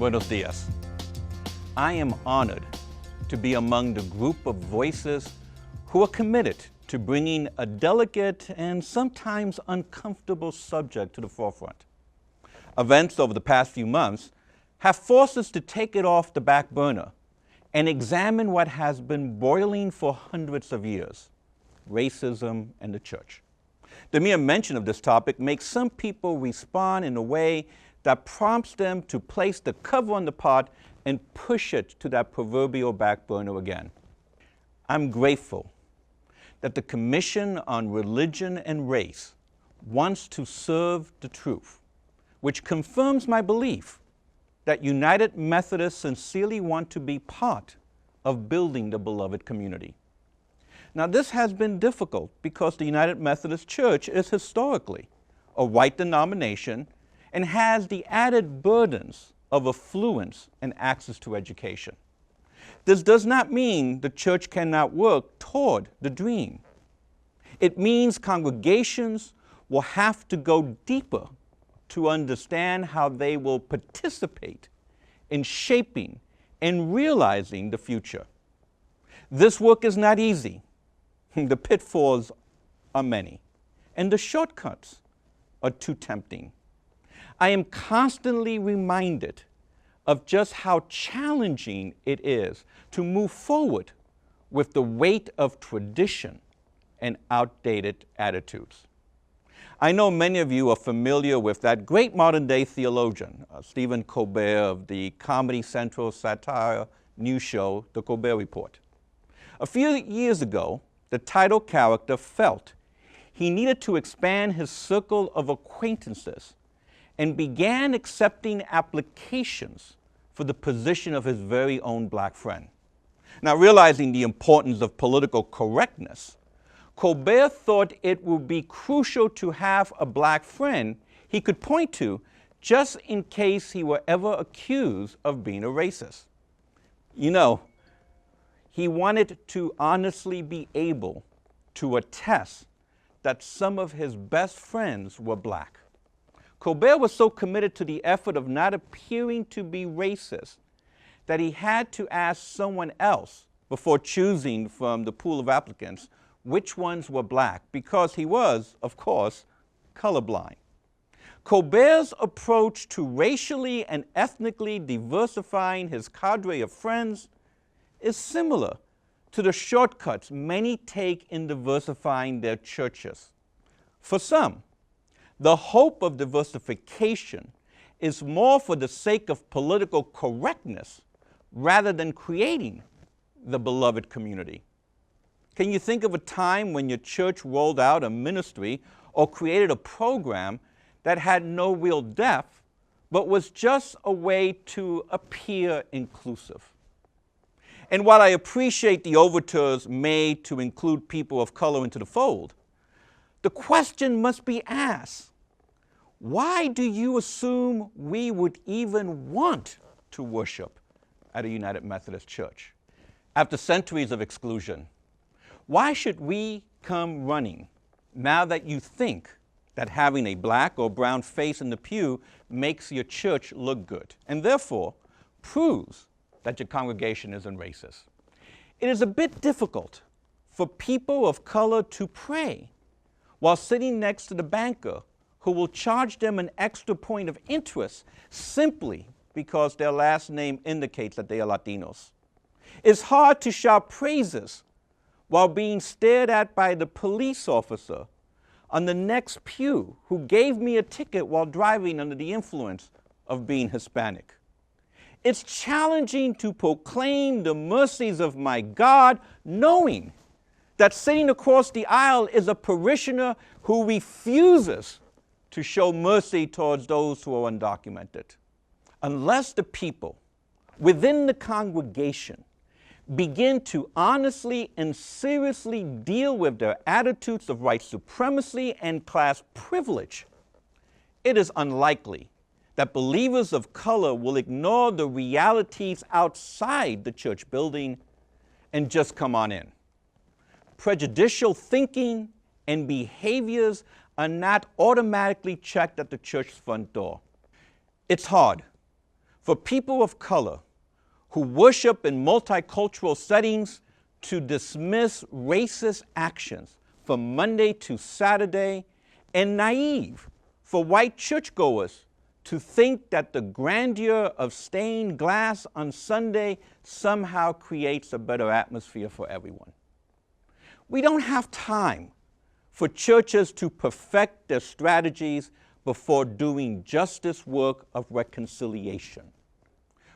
Buenos dias. I am honored to be among the group of voices who are committed to bringing a delicate and sometimes uncomfortable subject to the forefront. Events over the past few months have forced us to take it off the back burner and examine what has been boiling for hundreds of years: racism and the church. The mere mention of this topic makes some people respond in a way that prompts them to place the cover on the pot and push it to that proverbial back burner again. I'm grateful that the Commission on Religion and Race wants to serve the truth, which confirms my belief that United Methodists sincerely want to be part of building the beloved community. Now, this has been difficult because the United Methodist Church is historically a white denomination and has the added burdens of affluence and access to education. This does not mean the church cannot work toward the dream. It means congregations will have to go deeper to understand how they will participate in shaping and realizing the future. This work is not easy. The pitfalls are many, and the shortcuts are too tempting. I am constantly reminded of just how challenging it is to move forward with the weight of tradition and outdated attitudes. I know many of you are familiar with that great modern-day theologian, Stephen Colbert of the Comedy Central satire news show, The Colbert Report. A few years ago, the title character felt he needed to expand his circle of acquaintances and began accepting applications for the position of his very own black friend. Now, realizing the importance of political correctness, Colbert thought it would be crucial to have a black friend he could point to just in case he were ever accused of being a racist. You know, he wanted to honestly be able to attest that some of his best friends were black. Colbert was so committed to the effort of not appearing to be racist that he had to ask someone else before choosing from the pool of applicants which ones were black, because he was, of course, colorblind. Colbert's approach to racially and ethnically diversifying his cadre of friends is similar to the shortcuts many take in diversifying their churches. For some, the hope of diversification is more for the sake of political correctness rather than creating the beloved community. Can you think of a time when your church rolled out a ministry or created a program that had no real depth, but was just a way to appear inclusive? And while I appreciate the overtures made to include people of color into the fold, the question must be asked: why do you assume we would even want to worship at a United Methodist Church? After centuries of exclusion, why should we come running now that you think that having a black or brown face in the pew makes your church look good, and therefore proves that your congregation isn't racist? It is a bit difficult for people of color to pray while sitting next to the banker who will charge them an extra point of interest simply because their last name indicates that they are Latinos. It's hard to shout praises while being stared at by the police officer on the next pew who gave me a ticket while driving under the influence of being Hispanic. It's challenging to proclaim the mercies of my God, knowing that sitting across the aisle is a parishioner who refuses to show mercy towards those who are undocumented. Unless the people within the congregation begin to honestly and seriously deal with their attitudes of white supremacy and class privilege, it is unlikely that believers of color will ignore the realities outside the church building and just come on in. Prejudicial thinking and behaviors are not automatically checked at the church's front door. It's hard for people of color who worship in multicultural settings to dismiss racist actions from Monday to Saturday, and naive for white churchgoers to think that the grandeur of stained glass on Sunday somehow creates a better atmosphere for everyone. We don't have time for churches to perfect their strategies before doing justice work of reconciliation.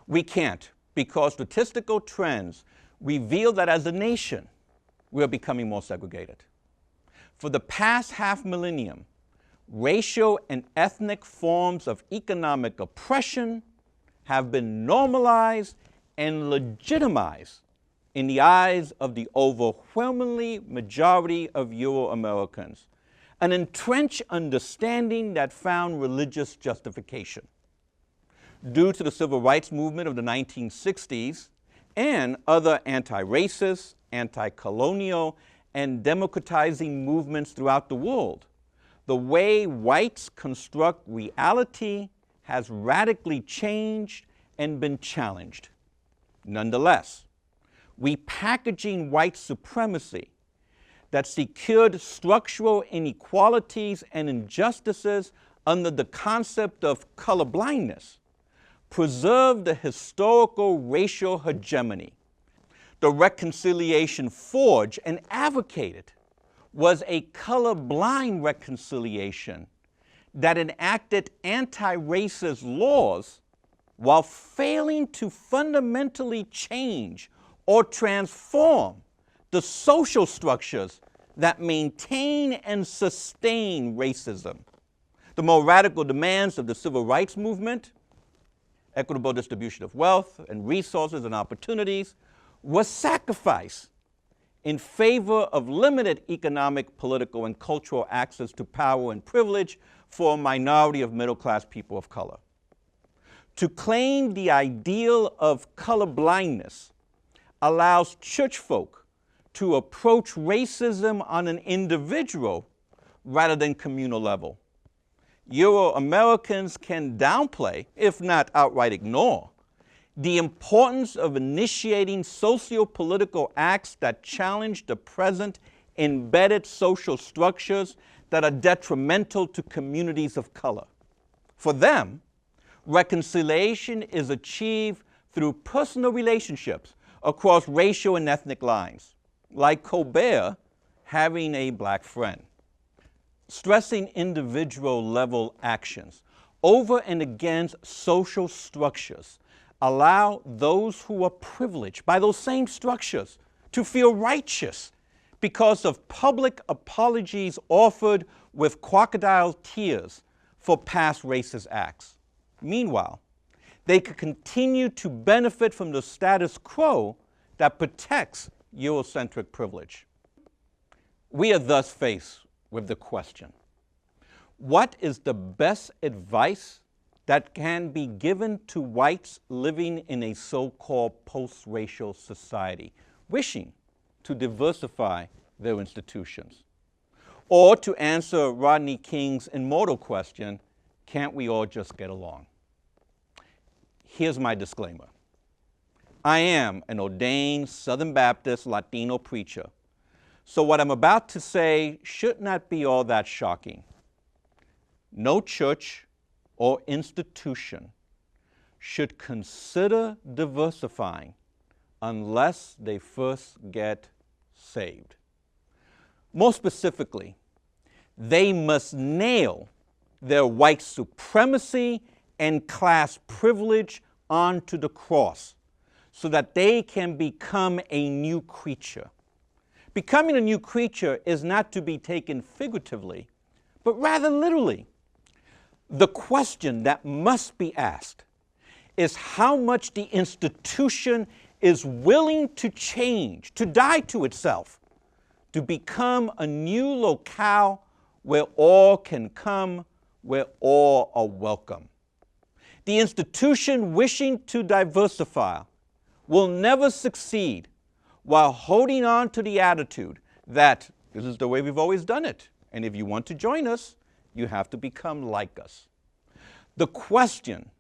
We can't, because statistical trends reveal that as a nation, we're becoming more segregated. For the past half millennium, racial and ethnic forms of economic oppression have been normalized and legitimized in the eyes of the overwhelmingly majority of Euro-Americans, an entrenched understanding that found religious justification. Due to the civil rights movement of the 1960s and other anti-racist, anti-colonial, and democratizing movements throughout the world, the way whites construct reality has radically changed and been challenged. Nonetheless, repackaging white supremacy that secured structural inequalities and injustices under the concept of colorblindness preserved the historical racial hegemony. The reconciliation forged and advocated was a colorblind reconciliation that enacted anti-racist laws while failing to fundamentally change or transform the social structures that maintain and sustain racism. The more radical demands of the civil rights movement, equitable distribution of wealth and resources and opportunities, was sacrificed in favor of limited economic, political, and cultural access to power and privilege for a minority of middle-class people of color. To claim the ideal of colorblindness allows church folk to approach racism on an individual rather than communal level. Euro-Americans can downplay, if not outright ignore, the importance of initiating socio-political acts that challenge the present embedded social structures that are detrimental to communities of color. For them, reconciliation is achieved through personal relationships across racial and ethnic lines, like Colbert having a black friend. Stressing individual-level actions over and against social structures allow those who are privileged by those same structures to feel righteous because of public apologies offered with crocodile tears for past racist acts. Meanwhile, they could continue to benefit from the status quo that protects Eurocentric privilege. We are thus faced with the question, what is the best advice that can be given to whites living in a so-called post-racial society, wishing to diversify their institutions? Or to answer Rodney King's immortal question, can't we all just get along? Here's my disclaimer. I am an ordained Southern Baptist Latino preacher, so what I'm about to say should not be all that shocking. No church or institution should consider diversifying unless they first get saved. More specifically, they must nail their white supremacy and class privilege onto the cross so that they can become a new creature. Becoming a new creature is not to be taken figuratively, but rather literally. The question that must be asked is how much the institution is willing to change, to die to itself, to become a new locale where all can come, where all are welcome. The institution wishing to diversify will never succeed while holding on to the attitude that this is the way we've always done it, and if you want to join us, you have to become like us. The question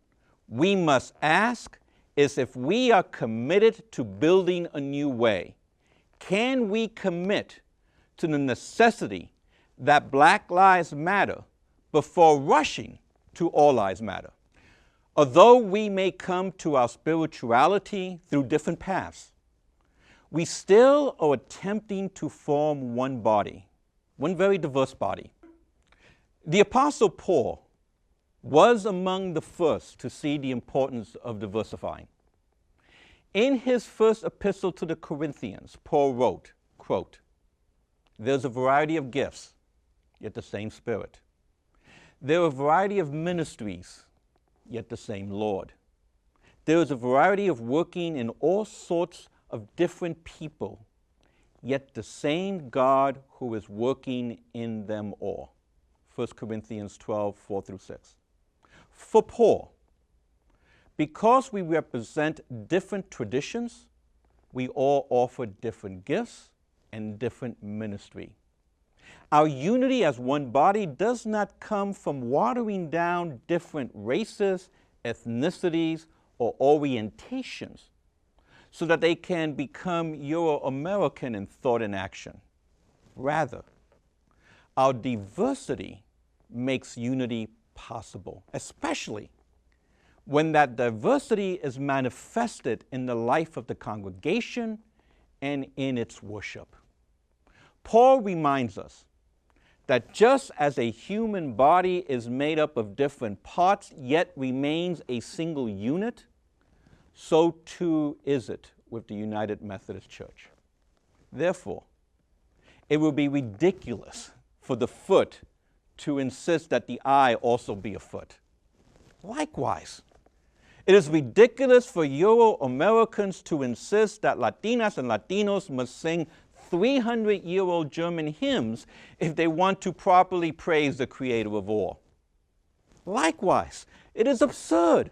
we must ask is if we are committed to building a new way, can we commit to the necessity that Black Lives Matter before rushing to All Lives Matter? Although we may come to our spirituality through different paths, we still are attempting to form one body, one very diverse body. The Apostle Paul was among the first to see the importance of diversifying. In his first epistle to the Corinthians, Paul wrote, quote, "There's a variety of gifts, yet the same Spirit. There are a variety of ministries, yet the same Lord. There is a variety of working in all sorts of different people, yet the same God who is working in them all." 1 Corinthians 12, 4 through 6. For Paul, because we represent different traditions, we all offer different gifts and different ministry. Our unity as one body does not come from watering down different races, ethnicities, or orientations so that they can become Euro-American in thought and action. Rather, our diversity makes unity possible, especially when that diversity is manifested in the life of the congregation and in its worship. Paul reminds us that just as a human body is made up of different parts yet remains a single unit, so too is it with the United Methodist Church. Therefore, it would be ridiculous for the foot to insist that the eye also be a foot. Likewise, it is ridiculous for Euro-Americans to insist that Latinas and Latinos must sing 300-year-old German hymns if they want to properly praise the Creator of all. Likewise, it is absurd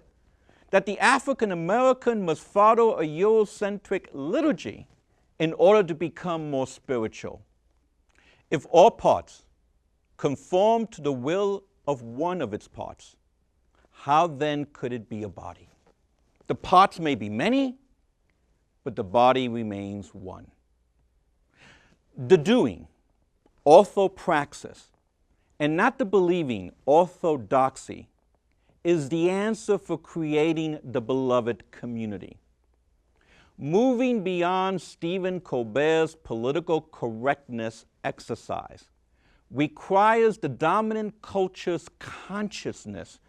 that the African American must follow a Eurocentric liturgy in order to become more spiritual. If all parts conform to the will of one of its parts, how then could it be a body? The parts may be many, but the body remains one. The doing, orthopraxis, and not the believing, orthodoxy, is the answer for creating the beloved community. Moving beyond Stephen Colbert's political correctness exercise requires the dominant culture's consciousness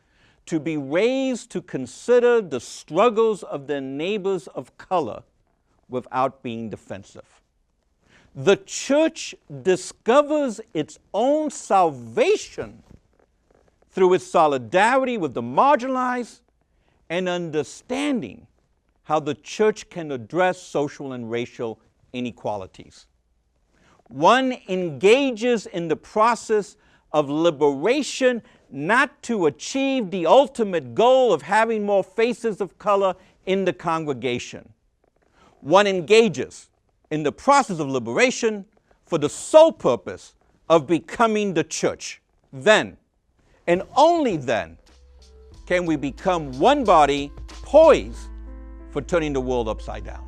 to be raised to consider the struggles of their neighbors of color without being defensive. The church discovers its own salvation through its solidarity with the marginalized and understanding how the church can address social and racial inequalities. One engages in the process of liberation not to achieve the ultimate goal of having more faces of color in the congregation. One engages in the process of liberation for the sole purpose of becoming the church. Then, and only then, can we become one body poised for turning the world upside down.